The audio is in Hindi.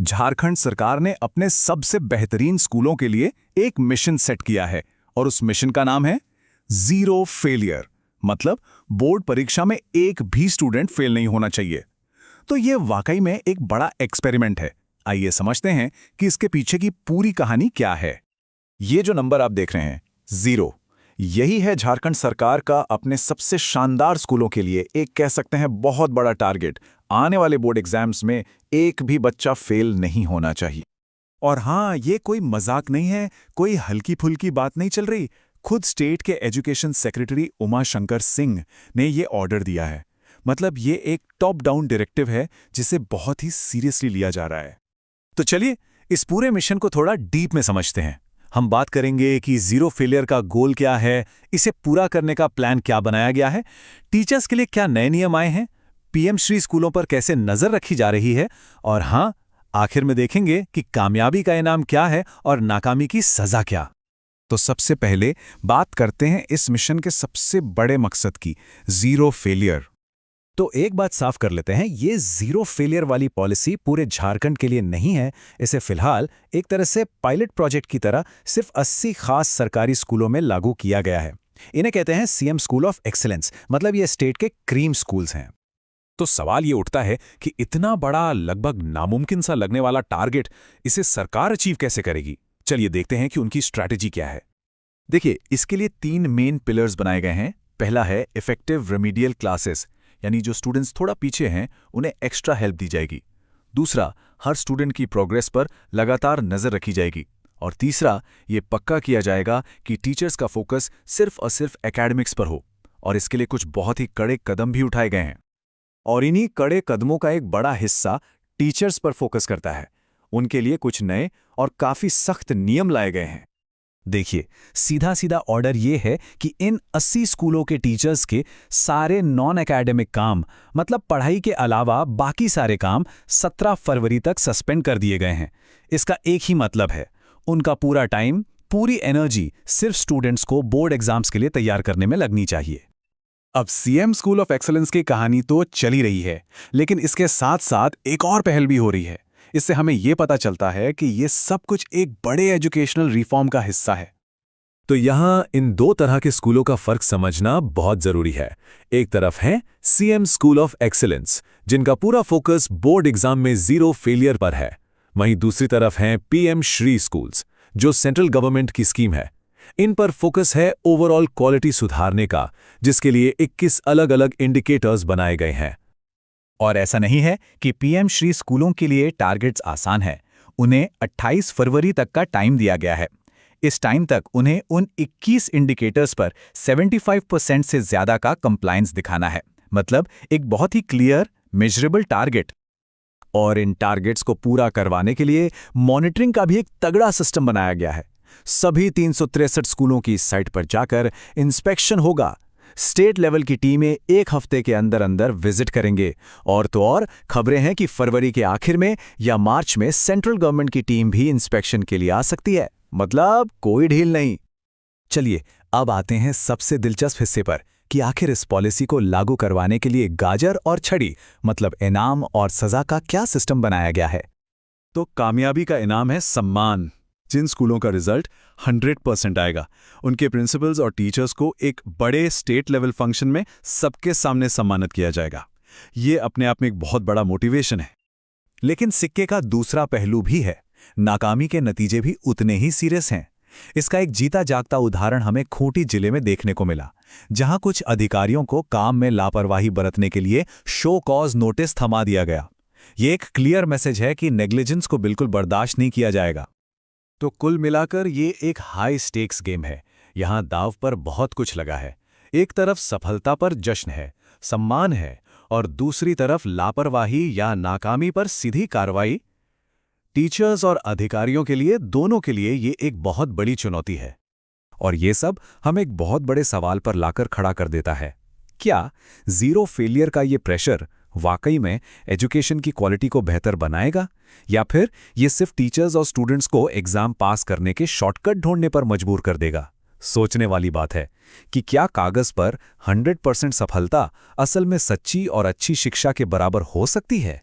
झारखंड सरकार ने अपने सबसे बेहतरीन स्कूलों के लिए एक मिशन सेट किया है और उस मिशन का नाम है जीरो फेलियर। मतलब बोर्ड परीक्षा में एक भी स्टूडेंट फेल नहीं होना चाहिए। तो ये वाकई में एक बड़ा एक्सपेरिमेंट है। आइए समझते हैं कि इसके पीछे की पूरी कहानी क्या है। ये जो नंबर आप देख रहे हैं, 0, यही है झारखंड सरकार का अपने सबसे शानदार स्कूलों के लिए एक कह सकते हैं बहुत बड़ा टारगेट। आने वाले बोर्ड एग्जाम्स में एक भी बच्चा फेल नहीं होना चाहिए। और हाँ, ये कोई मजाक नहीं है, कोई हल्की फुल्की बात नहीं चल रही। खुद स्टेट के एजुकेशन सेक्रेटरी उमा शंकर सिंह ने ये ऑर्डर दिया है। मतलब ये एक टॉप डाउन डायरेक्टिव है जिसे बहुत ही सीरियसली लिया जा रहा है। तो चलिए इस पूरे मिशन को थोड़ा डीप में समझते हैं। हम बात करेंगे कि जीरो फेलियर का गोल क्या है, इसे पूरा करने का प्लान क्या बनाया गया है, टीचर्स के लिए क्या नए नियम आए हैं, पीएम श्री स्कूलों पर कैसे नजर रखी जा रही है, और हाँ, आखिर में देखेंगे कि कामयाबी का इनाम क्या है और नाकामी की सजा क्या। तो सबसे पहले बात करते हैं इस मिशन के सबसे बड़े मकसद की, जीरो फेलियर। तो एक बात साफ कर लेते हैं, ये जीरो फेलियर वाली पॉलिसी पूरे झारखंड के लिए नहीं है। इसे फिलहाल एक तरह से पायलट प्रोजेक्ट की तरह सिर्फ 80 खास सरकारी स्कूलों में लागू किया गया है। इन्हें कहते हैं सीएम स्कूल ऑफ एक्सीलेंस, मतलब ये स्टेट के क्रीम स्कूल्स हैं। तो सवाल ये उठता है कि इतना बड़ा, लगभग नामुमकिन सा लगने वाला टारगेट, इसे सरकार अचीव कैसे करेगी? चलिए देखते हैं कि उनकी स्ट्रैटेजी क्या है। देखिए, इसके लिए 3 मेन पिलर्स बनाए गए हैं। पहला है इफेक्टिव रेमिडियल क्लासेस, यानी जो स्टूडेंट्स थोड़ा पीछे हैं उन्हें एक्स्ट्रा हेल्प दी जाएगी। दूसरा, हर स्टूडेंट की प्रोग्रेस पर लगातार नजर रखी जाएगी। और तीसरा, ये पक्का किया जाएगा कि टीचर्स का फोकस सिर्फ और सिर्फ एकेडमिक्स पर हो। और इसके लिए कुछ बहुत ही कड़े कदम भी उठाए गए हैं। और इन्हीं कड़े कदमों का एक बड़ा हिस्सा टीचर्स पर फोकस करता है। उनके लिए कुछ नए और काफी सख्त नियम लाए गए हैं। देखिए, सीधा सीधा ऑर्डर ये है कि इन 80 स्कूलों के टीचर्स के सारे नॉन एकेडमिक काम, मतलब पढ़ाई के अलावा बाकी सारे काम 17 फरवरी तक सस्पेंड कर दिए गए हैं। इसका एक ही मतलब है, उनका पूरा टाइम, पूरी एनर्जी सिर्फ स्टूडेंट्स को बोर्ड एग्जाम्स के लिए तैयार करने में लगनी चाहिए। अब सीएम स्कूल ऑफ एक्सीलेंस की कहानी तो चल ही रही है, लेकिन इसके साथ साथ एक और पहल भी हो रही है। इससे हमें यह पता चलता है कि यह सब कुछ एक बड़े एजुकेशनल रिफॉर्म का हिस्सा है। तो यहां इन 2 तरह के स्कूलों का फर्क समझना बहुत जरूरी है। एक तरफ है सीएम स्कूल ऑफ एक्सीलेंस, जिनका पूरा फोकस बोर्ड एग्जाम में जीरो फेलियर पर है। वहीं दूसरी तरफ हैं पीएम श्री स्कूल्स, जो सेंट्रल गवर्नमेंट की स्कीम है। इन पर फोकस है ओवरऑल क्वालिटी सुधारने का, जिसके लिए 21 अलग अलग इंडिकेटर्स बनाए गए हैं। और ऐसा नहीं है कि पीएम श्री स्कूलों के लिए टारगेट्स आसान है। उन्हें 28 फरवरी तक का टाइम दिया गया है। इस टाइम तक उन्हें उन 21 इंडिकेटर्स पर 75% से ज्यादा का कंप्लायंस दिखाना है। मतलब एक बहुत ही क्लियर, मेजरेबल टारगेट। और इन टारगेट्स को पूरा करवाने के लिए मॉनिटरिंग का भी एक तगड़ा सिस्टम बनाया गया है। सभी 363 स्कूलों की साइट पर जाकर इंस्पेक्शन होगा। स्टेट लेवल की टीमें 1 हफ्ते के अंदर अंदर विजिट करेंगे। और तो और खबरें हैं कि फरवरी के आखिर में या मार्च में सेंट्रल गवर्नमेंट की टीम भी इंस्पेक्शन के लिए आ सकती है। मतलब कोई ढील नहीं। चलिए अब आते हैं सबसे दिलचस्प हिस्से पर कि आखिर इस पॉलिसी को लागू करवाने के लिए गाजर और छड़ी, मतलब इनाम और सजा का क्या सिस्टम बनाया गया है। तो कामयाबी का इनाम है सम्मान। जिन स्कूलों का रिजल्ट 100% आएगा, उनके प्रिंसिपल्स और टीचर्स को एक बड़े स्टेट लेवल फंक्शन में सबके सामने सम्मानित किया जाएगा। ये अपने आप में एक बहुत बड़ा मोटिवेशन है। लेकिन सिक्के का दूसरा पहलू भी है। नाकामी के नतीजे भी उतने ही सीरियस हैं। इसका एक जीता जागता उदाहरण हमें खूंटी जिले में देखने को मिला, जहां कुछ अधिकारियों को काम में लापरवाही बरतने के लिए शो कॉज नोटिस थमा दिया गया। ये एक क्लियर मैसेज है कि नेग्लिजेंस को बिल्कुल बर्दाश्त नहीं किया जाएगा। तो कुल मिलाकर ये एक हाई स्टेक्स गेम है। यहां दाव पर बहुत कुछ लगा है। एक तरफ सफलता पर जश्न है, सम्मान है, और दूसरी तरफ लापरवाही या नाकामी पर सीधी कार्रवाई। टीचर्स और अधिकारियों के लिए, दोनों के लिए ये एक बहुत बड़ी चुनौती है। और ये सब हम एक बहुत बड़े सवाल पर लाकर खड़ा कर देता है। क्या जीरो फेलियर का ये प्रेशर वाकई में एजुकेशन की क्वालिटी को बेहतर बनाएगा, या फिर ये सिर्फ टीचर्स और स्टूडेंट्स को एग्जाम पास करने के शॉर्टकट ढूंढने पर मजबूर कर देगा? सोचने वाली बात है कि क्या कागज पर 100% सफलता असल में सच्ची और अच्छी शिक्षा के बराबर हो सकती है।